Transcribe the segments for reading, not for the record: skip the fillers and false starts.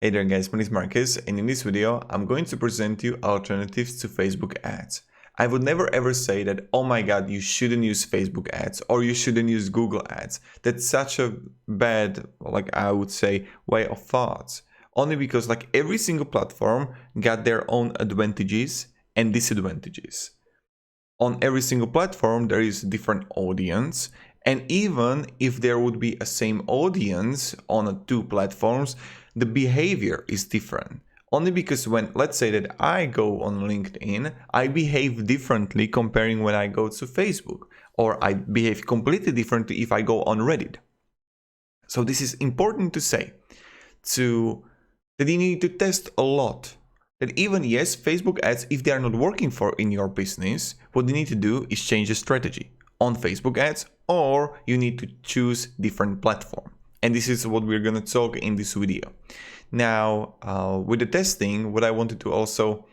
Hey there guys, my name is Marcus, and in this video I'm going to present you alternatives to Facebook ads. I would never ever say that, oh my god, you shouldn't use Facebook ads or you shouldn't use Google ads. That's such a bad, I would say, way of thoughts. Only because every single platform got their own advantages and disadvantages. On every single platform there is a different audience, and even if there would be a same audience on two platforms, the behavior is different. Only because when, let's say that I go on LinkedIn, I behave differently comparing when I go to Facebook, or I behave completely differently if I go on Reddit. So this is important to say, that you need to test a lot. That even, yes, Facebook ads, if they are not working in your business, what you need to do is change the strategy on Facebook ads, or you need to choose different platform. And this is what we're going to talk in this video. Now, with the testing, what I wanted to also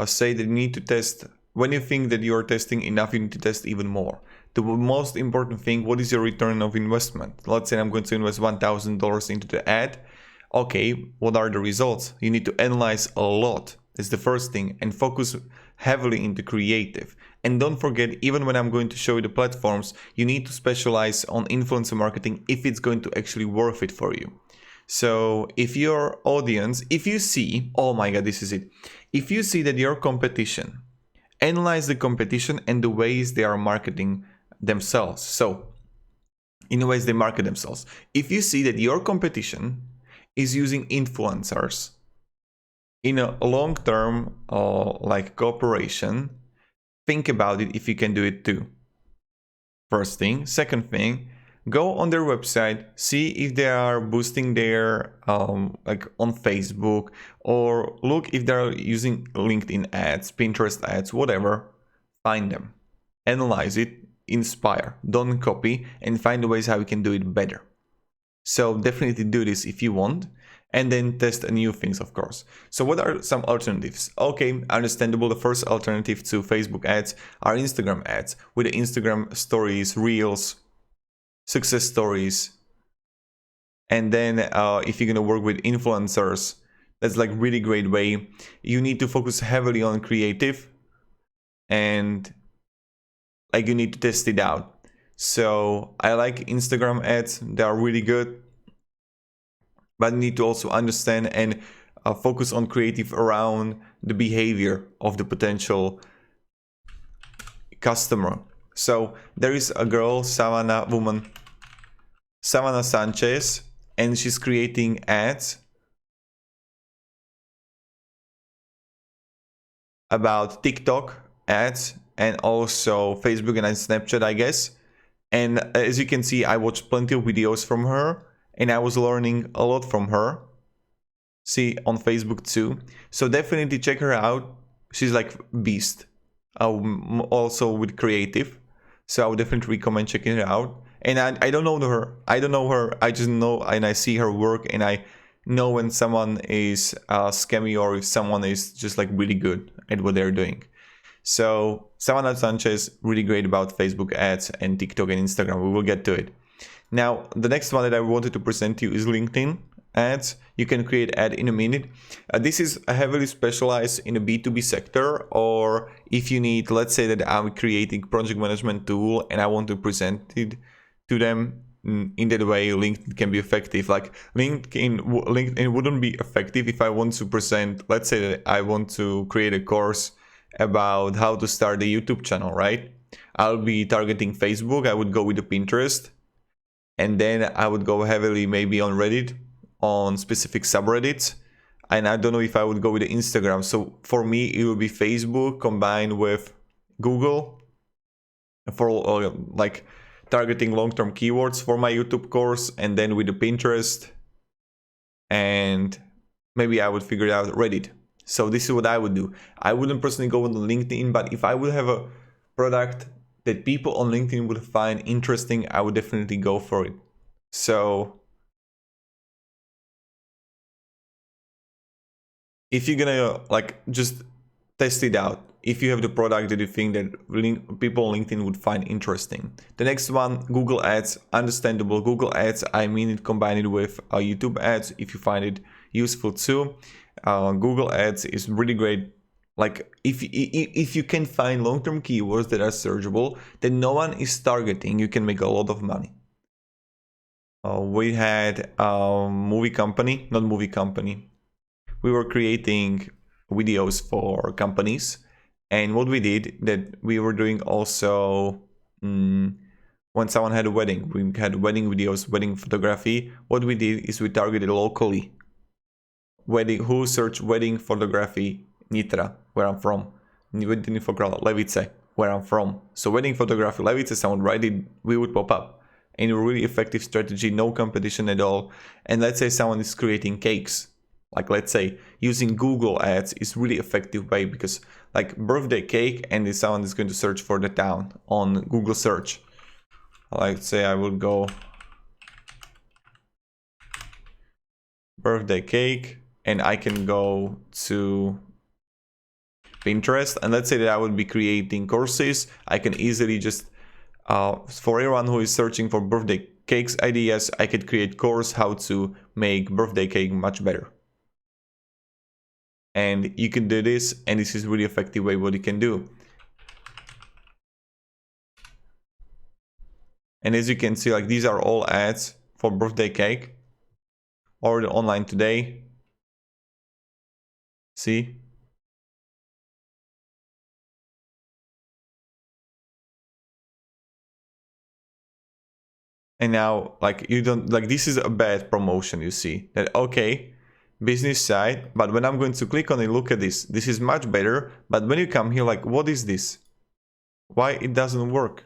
say that you need to test, when you think that you're testing enough, you need to test even more. The most important thing, what is your return of investment? Let's say I'm going to invest $1,000 into the ad. Okay, what are the results? You need to analyze a lot. That's the first thing, and focus heavily into creative. And don't forget, even when I'm going to show you the platforms, you need to specialize on influencer marketing if it's going to actually worth it for you. So if your audience, if you see, oh my god, this is it. If you see that your competition, analyze the competition and the ways they are marketing themselves. So in the ways they market themselves. If you see that your competition is using influencers in a long-term cooperation, think about it if you can do it too. First thing. Second thing, go on their website, see if they are boosting their on Facebook, or look if they're using LinkedIn ads, Pinterest ads, whatever. Find them, analyze it, inspire, don't copy, and find the ways how you can do it better. So definitely do this if you want, and then test new things, of course. So what are some alternatives? Okay, understandable. The first alternative to Facebook ads are Instagram ads, with the Instagram stories, reels, success stories. And then if you're gonna work with influencers, that's really great way. You need to focus heavily on creative, and you need to test it out. So I like Instagram ads, they are really good, but you need to also understand and focus on creative around the behavior of the potential customer. So there is a girl, Savannah Sanchez, and she's creating ads about TikTok ads and also Facebook and Snapchat, I guess. And as you can see, I watched plenty of videos from her, and I was learning a lot from her. See, on Facebook too. So definitely check her out. She's like beast. Also with creative. So I would definitely recommend checking her out. And I don't know her. I just know, and I see her work, and I know when someone is scammy or if someone is just really good at what they're doing. So Savannah Sanchez, really great about Facebook ads and TikTok and Instagram. We will get to it. Now, the next one that I wanted to present to you is LinkedIn ads. You can create ad in a minute. This is heavily specialized in a B2B sector, or if you need, let's say that I'm creating project management tool and I want to present it to them in that way. LinkedIn can be effective. LinkedIn wouldn't be effective if I want to present, let's say that I want to create a course about how to start a YouTube channel, right? I'll be targeting Facebook. I would go with the Pinterest, and then I would go heavily maybe on Reddit, on specific subreddits, and I don't know if I would go with the Instagram. So for me, it will be Facebook combined with Google for targeting long-term keywords for my YouTube course, and then with the Pinterest, and maybe I would figure out Reddit. So this is what I would do. I wouldn't personally go on LinkedIn, but if I would have a product that people on LinkedIn would find interesting, I would definitely go for it. So if you're gonna just test it out, if you have the product that you think that people on LinkedIn would find interesting. The next one, Google ads, understandable. Google ads, I mean it combined with YouTube ads. If you find it useful too. Google Ads is really great. Like if you can find long-term keywords that are searchable that no one is targeting, you can make a lot of money. We had a movie company, not movie company. We were creating videos for companies, and what we did that we were doing also when someone had a wedding, we had wedding videos, wedding photography. What we did is we targeted locally. Who searched wedding photography Nitra, where I'm from, Levice, where I'm from. So wedding photography Levice, someone write it, we would pop up. And a really effective strategy, no competition at all. And let's say someone is creating cakes. Like let's say using Google Ads is really effective way, because like birthday cake, and if someone is going to search for the town on Google search. Let's say I will go birthday cake, and I can go to Pinterest, and let's say that I would be creating courses. I can easily just for everyone who is searching for birthday cakes ideas, I could create course how to make birthday cake much better. And you can do this, and this is really effective way what you can do. And as you can see, like these are all ads for birthday cake or the online today. See? And now, like you don't, like this is a bad promotion, you see that, okay, business side, but when I'm going to click on it, look at this, this is much better. But when you come here, like, what is this? Why it doesn't work?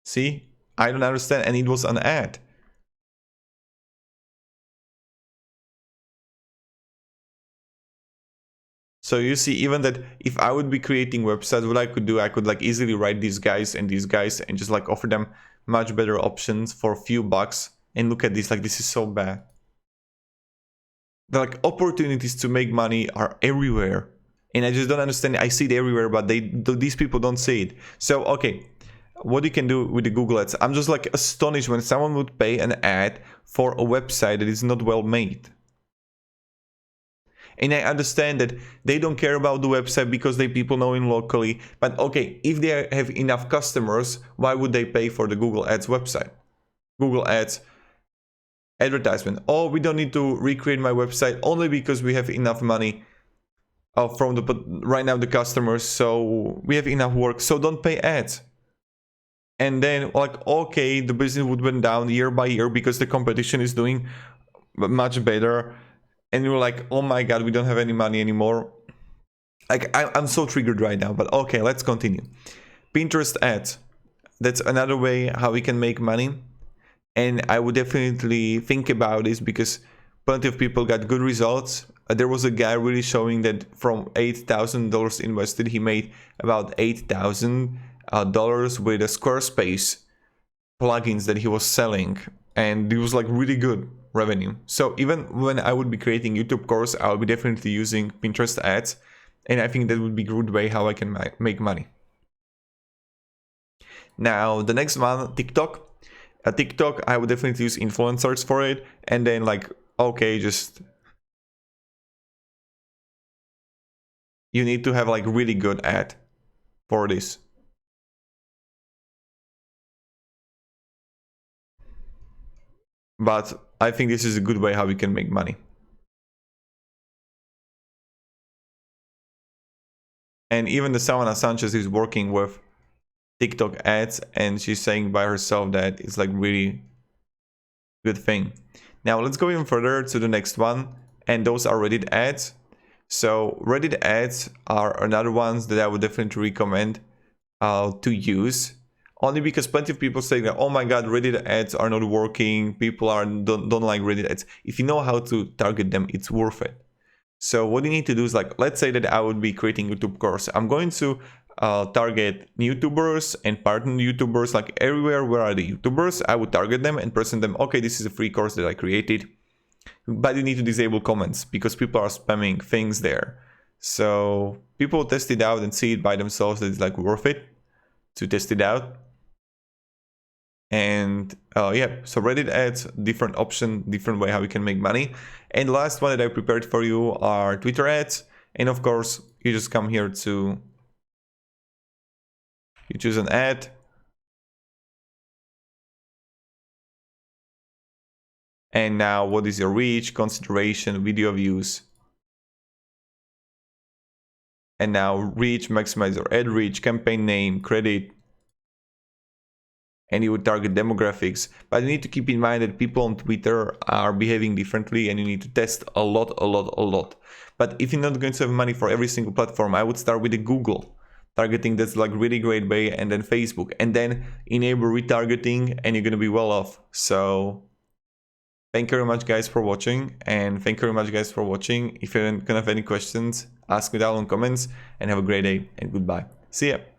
See, I don't understand, and it was an ad. So you see, even that if I would be creating websites, what I could do, I could like easily write these guys and just like offer them much better options for a few bucks. And look at this, like this is so bad. The like opportunities to make money are everywhere, and I just don't understand. I see it everywhere, but these people don't see it. So okay, what you can do with the Google Ads, I'm just like astonished when someone would pay an ad for a website that is not well made. And I understand that they don't care about the website because they people know him locally. But okay, if they have enough customers, why would they pay for the Google Ads website? Google Ads advertisement. Oh, we don't need to recreate my website only because we have enough money from right now the customers. So we have enough work. So don't pay ads. And then like, okay, the business would went down year by year because the competition is doing much better. And you're like, oh my God, we don't have any money anymore. Like I'm so triggered right now, but okay, let's continue. Pinterest ads. That's another way how we can make money. And I would definitely think about this because plenty of people got good results. There was a guy really showing that from $8,000 invested, he made about $8,000 with a Squarespace plugins that he was selling. And it was like really good revenue. So even when I would be creating YouTube course, I would be definitely using Pinterest ads. And I think that would be a good way how I can make money. Now, the next one, TikTok. TikTok, I would definitely use influencers for it. And then like, okay, just you need to have like really good ad for this. But I think this is a good way how we can make money. And even the Savannah Sanchez is working with TikTok ads, and she's saying by herself that it's like really good thing. Now let's go even further to the next one, and those are Reddit ads. So Reddit ads are another ones that I would definitely recommend to use, only because plenty of people say that, oh my God, Reddit ads are not working, people don't like Reddit ads. If you know how to target them, it's worth it. So what you need to do is like, let's say that I would be creating YouTube course. I'm going to target YouTubers and partner YouTubers, like everywhere where are the YouTubers, I would target them and present them, okay, this is a free course that I created. But you need to disable comments because people are spamming things there. So people test it out and see it by themselves that it's like worth it to test it out. And yeah, so Reddit ads, different option, different way how you can make money. And the last one that I prepared for you are Twitter ads. And of course, you just come here to, you choose an ad. And now what is your reach, consideration, video views. And now reach, maximize your ad reach, campaign name, credit. And you would target demographics. But you need to keep in mind that people on Twitter are behaving differently and you need to test a lot. But if you're not going to have money for every single platform, I would start with the Google targeting. That's like really great way, and then Facebook, and then enable retargeting, and you're going to be well off. So thank you very much guys for watching, and thank you very much guys for watching. If you're gonna have any questions, ask me down in comments, and have a great day and goodbye. See ya.